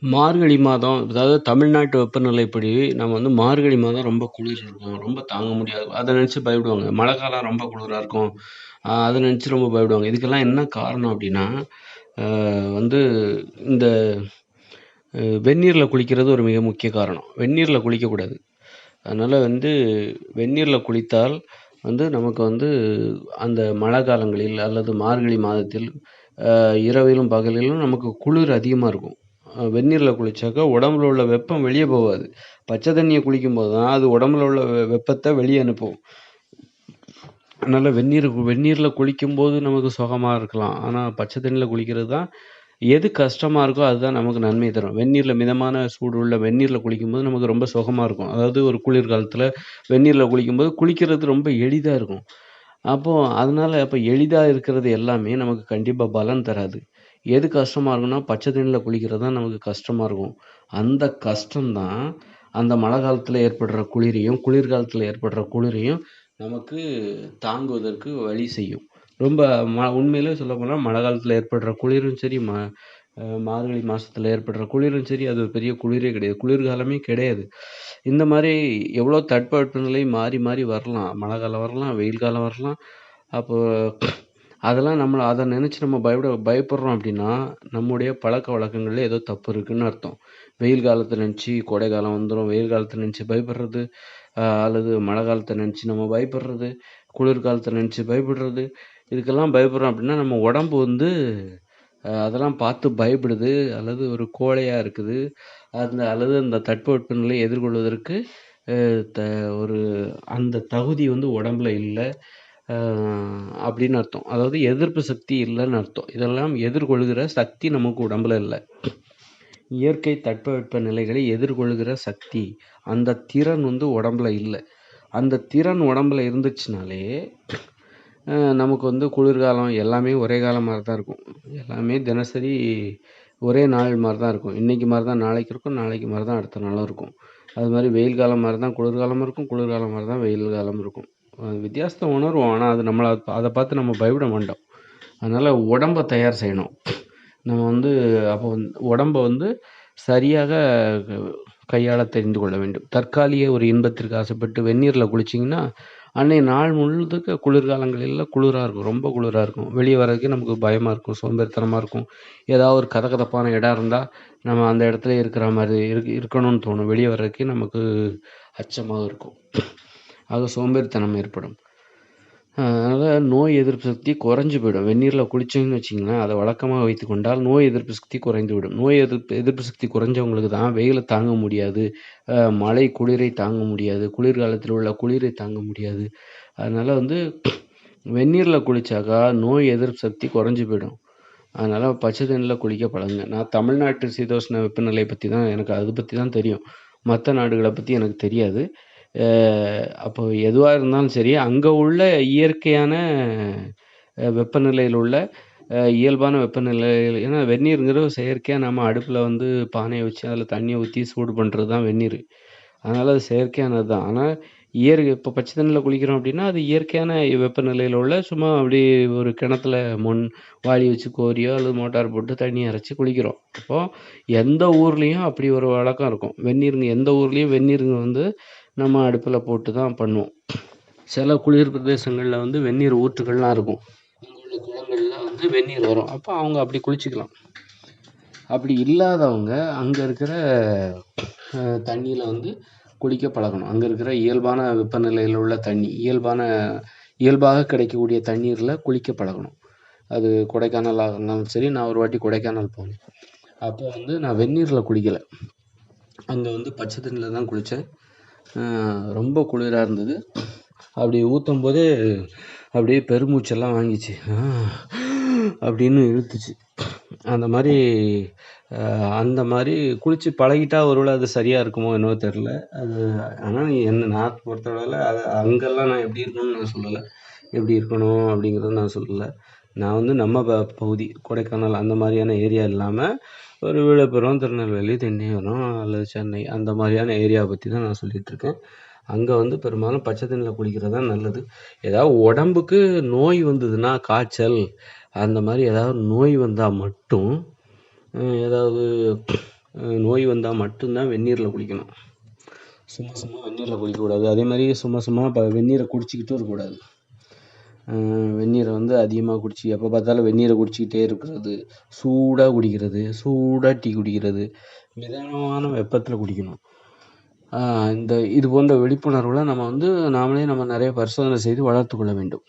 மார்கழி மாதம், அதாவது தமிழ்நாட்டு வெப்பநிலைப்படி நம்ம வந்து மார்கழி மாதம் ரொம்ப குளிர் இருக்கும். ரொம்ப தாங்க முடியாது. அத நினைச்சு பயப்படுவாங்க. மழை காலம் ரொம்ப குளிரா இருக்கும். அத நினைச்சு ரொம்ப பயப்படுவாங்க. இதுக்கெல்லாம் என்ன காரணம் அப்டின்னா, அ வந்து இந்த வெந்நீர்ல குளிக்கிறது ஒரு மிக முக்கிய காரணம். வெந்நீர்ல குளிக்கக்கூடாது. அதனால வந்து வெந்நீர்ல குளித்தால் நமக்கு அந்த மழை காலங்களில் அல்லது மார்கழி மாதத்தில் இரவிலும் பகலிலும் நமக்கு குளிர் அதிகமா இருக்கும். வெந்நீர்ல குளிச்சாக்கா உடம்புல உள்ள வெப்பம் வெளிய போவாது. பச்சை தண்ணிய குளிக்கும்போது தான் அது உடம்புல உள்ள வெப்பத்த வெளிய அனுப்பும். அதனால வெந்நீர்ல குளிக்கும்போது நமக்கு சுகமா இருக்கலாம். ஆனா பச்சை தண்ணில குளிக்கிறது தான் எது கஷ்டமா இருக்கோ அதுதான் நமக்கு நன்மை தரும். வெந்நீர்ல மிதமான சூடு உள்ள வெந்நீர்ல குளிக்கும்போது நமக்கு ரொம்ப சுகமா இருக்கும். அதாவது ஒரு குளிர்காலத்துல வெந்நீர்ல குளிக்கும்போது குளிக்கிறது ரொம்ப எளிதா இருக்கும். அப்போ அப்ப எளிதா இருக்கிறது எல்லாமே நமக்கு கண்டிப்பா பலன் தராது. எது கஷ்டமா இருக்கும்னா, பச்சை தண்ணீல குளிக்கிறது தான் நமக்கு கஷ்டமா இருக்கும். அந்த கஷ்டம் தான் அந்த மழை காலத்துல ஏற்படுற குளிரையும், குளிர்காலத்துல ஏற்படுற குளிரையும் நமக்கு தாங்குவதற்கு வழி செய்யும். ரொம்ப உண்மையிலே சொல்லப்போனா மழை காலத்துல ஏற்படுற குளிரும் சரி, மார்கழி மாசத்துல ஏற்படுற குளிரும் சரி, அது ஒரு பெரிய குளிரே கிடையாது. குளிர்காலமே கிடையாது. இந்த மாரி எவ்வளோ தட்பவெப்பநிலை மாறி மாறி வரலாம். மழை காலம் வரலாம், வெயில் காலம் வரலாம். அப்போ அதெல்லாம் அத நினைச்சு நம்ம பயப்படுறோம் அப்படின்னா, நம்முடைய பழக்கவழக்கங்கள்ல ஏதோ தப்பு இருக்குன்னு அர்த்தம். வெயில் காலத்த நினைச்சு கோடை காலம் வந்துரும், வெயில் காலத்த நினைச்சு பயப்படுறது, அல்லது மழை காலத்த நினைச்சு நம்ம பயப்படுறது, குளிர்காலத்த நினைச்சு பயப்படுறது. இதுக்கெல்லாம் பயப்படுறோம் அப்படின்னா, நம்ம உடம்பு அதெல்லாம் பார்த்து பயப்படுது, அல்லது ஒரு கோழையா இருக்குது. அல்லது அந்த தட்பவெப்பநிலையை எதிர்கொள்வதற்கு அ த ஒரு அந்த தகுதி உடம்புல இல்ல. அ அப்படின்னு அர்த்தம். அதாவது எதிர்ப்பு சக்தி இல்லன்னு அர்த்தம். இதெல்லாம் எதிர்கொள்கிற சக்தி நமக்கு உடம்புல இல்ல. இயற்கை தட்பவெப்ப நிலைகளை எதிர்கொள்கிற சக்தி, அந்த திறன் உடம்புல இல்ல. அந்த திறன் உடம்புல இருந்துச்சுனாலே, நமக்கு குளிர்காலம் எல்லாமே ஒரே காலம் மாரி தான் இருக்கும். எல்லாமே தினசரி ஒரே நாள் மாரி தான் இருக்கும். இன்னைக்கு மாரி தான் நாளைக்கு இருக்கும், நாளைக்கு மாரி தான் அடுத்த நாளும் இருக்கும். அது மாரி வெயில் காலம் மாரி தான் குளிர்காலமும் இருக்கும், குளிர்காலம் மாரி தான் வெயில் காலமும் இருக்கும். வித்தியாசத்த உணர்வோம். ஆனா அது நம்மள அத பார்த்து நம்ம பயப்பட மாட்டோம். அதனால உடம்ப தயார் செய்யணும். நம்ம அப்போ உடம்ப சரியாக கையாள தெரிந்து கொள்ள வேண்டும். தற்காலிக ஒரு இன்பத்திற்கு ஆசைப்பட்டு வெந்நீர்ல குளிச்சீங்கன்னா, அன்னைய நாள் முழுதுக்கு குளிர்காலங்களில குளிரா இருக்கும். ரொம்ப குளிரா இருக்கும். வெளிய வர்றதுக்கே நமக்கு பயமா இருக்கும். சோம்பேறித்தனமா இருக்கும். ஏதாவது ஒரு கதகதப்பான இடம் இருந்தா, நம்ம அந்த இடத்துலயே இருக்கிற மாரி இருக்கணும்னு தோணும். வெளிய வர்றதுக்கே நமக்கு அச்சமா இருக்கும். ஆக சோம்பேறித்தனம் ஏற்படும். அதனால நோய் எதிர்ப்பு சக்தி குறைஞ்சு போயிடும். வெந்நீர்ல குளிச்சோம்னு வச்சுக்கங்களேன், அத வழக்கமா வைத்துக் கொண்டால் நோய் எதிர்ப்பு சக்தி குறைந்துவிடும். நோய் எதிர்ப்பு சக்தி குறைஞ்சவங்களுக்கு தான் வெயில தாங்க முடியாது. மழை குளிரை தாங்க முடியாது. குளிர்காலத்தில் உள்ள குளிரை தாங்க முடியாது. அதனால வெந்நீர்ல குளிச்சாக்கா நோய் எதிர்ப்பு சக்தி குறைஞ்சு போயிடும். அதனால பச்சை தண்ணில குளிக்க பழகுங்க. நான் தமிழ்நாட்டு சீதோஷ்ண வெப்பநிலை பத்தி தான் எனக்கு அத பத்தி தான் தெரியும். மத்த நாடுகள பத்தி எனக்கு தெரியாது. அ அப்போ எதுவா இருந்தாலும் சரி, அங்க உள்ள இயற்கையான வெப்பநிலையில் உள்ள இயல்பான வெப்பநிலையில் ஏன்னா வெந்நீருங்கிறது செயற்கையா நம்ம அடுப்புல பானைய வச்சு அதில தண்ணிய ஊத்தி சூடு பண்றது தான் வெந்நீரு. அதனால அது செயற்கையானது தான். ஆனா இப்போ பச்சை தண்ணில குளிக்கிறோம் அப்படின்னா, அது இயற்கையான வெப்பநிலையில உள்ள சும்மா அப்படி ஒரு கிணத்துல வாளி வச்சு கோரியோ அல்லது மோட்டார் போட்டு தண்ணி இறைச்சு குளிக்கிறோம். அப்போ எந்த ஊர்லயும் அப்படி ஒரு வழக்கம் இருக்கும். எந்த ஊர்லயும் வெந்நீருங்க நம்ம அடுப்புல போட்டு தான் பண்ணுவோம். சில குளிர் பிரதேசங்கள்ல வெந்நீர் ஊற்றுகள்லாம் இருக்கும். அங்க உள்ள குளங்கள்ல வெந்நீர் வரும். அப்ப அவங்க அப்படி குளிச்சுக்கலாம். அப்படி இல்லாதவங்க அங்க இருக்கிற தண்ணியில குளிக்க பழகணும். அங்க இருக்கிற இயல்பான வெப்பநிலையில உள்ள தண்ணி, இயல்பாக கிடைக்கக்கூடிய தண்ணீர்ல குளிக்க பழகணும். அது கொடைக்கானலா இருந்தாலும் சரி, நான் ஒரு வாட்டி கொடைக்கானல் போனேன். அப்போ நான் வெந்நீர்ல குளிக்கல. அங்க பச்சை தண்ணில தான் குளிச்சேன். ரொம்ப குளிரா இருந்தது. அப்படி ஊத்தும்போதே அப்படியே பெருமூச்செல்லாம் வாங்கிச்சு. அப்படின்னு இழுத்துச்சு. அந்த மாரி குளிச்சு பழகிட்டா ஒருவேளை அது சரியா இருக்குமோ என்னவோ தெரியல. அது ஆனா நான் பொறுத்தளவுல அங்கெல்லாம் நான் எப்படி இருக்கணும்னு நான் சொல்லல. எப்படி இருக்கணும் அப்படிங்கிறத நான் சொல்லல. நான் நம்ம பகுதி கொடைக்கானல் அந்த மாரியான ஏரியா இல்லாம, ஒரு விழுப்புரம், திருநெல்வேலி, திண்டிவனம் அல்லது சென்னை அந்த மாரியான ஏரியாவ பத்தி தான் நான் சொல்லிட்டு இருக்கேன். அங்க பெரும்பாலும் பச்சை தண்ணில குளிக்கிறது தான் நல்லது. ஏதாவது உடம்புக்கு நோய் வந்ததுன்னா, காய்ச்சல் அந்த மாரி ஏதாவது நோய் வந்தா மட்டும் ஏதாவது நோய் வந்தால் மட்டும்தான் வெந்நீரில் குளிக்கணும். சும்மா சும்மா வெந்நீரில் குளிக்கக்கூடாது. அதே மாதிரி சும்மா சும்மா இப்போ வெந்நீரை குடிச்சிக்கிட்டும் இருக்கக்கூடாது. வெந்நீரை வந்து அதிகமாக குடிச்சு எப்போ பார்த்தாலும் வெந்நீரை குடிச்சிக்கிட்டே இருக்கிறது, சூடாக குடிக்கிறது, சூடாக டீ குடிக்கிறது, மிதமான வெப்பத்தில் குடிக்கணும். இது போன்ற விழிப்புணர்வுகளை நம்ம வந்து நாமளே நம்ம நிறைய பரிசோதனை செய்து வளர்த்து கொள்ள வேண்டும்.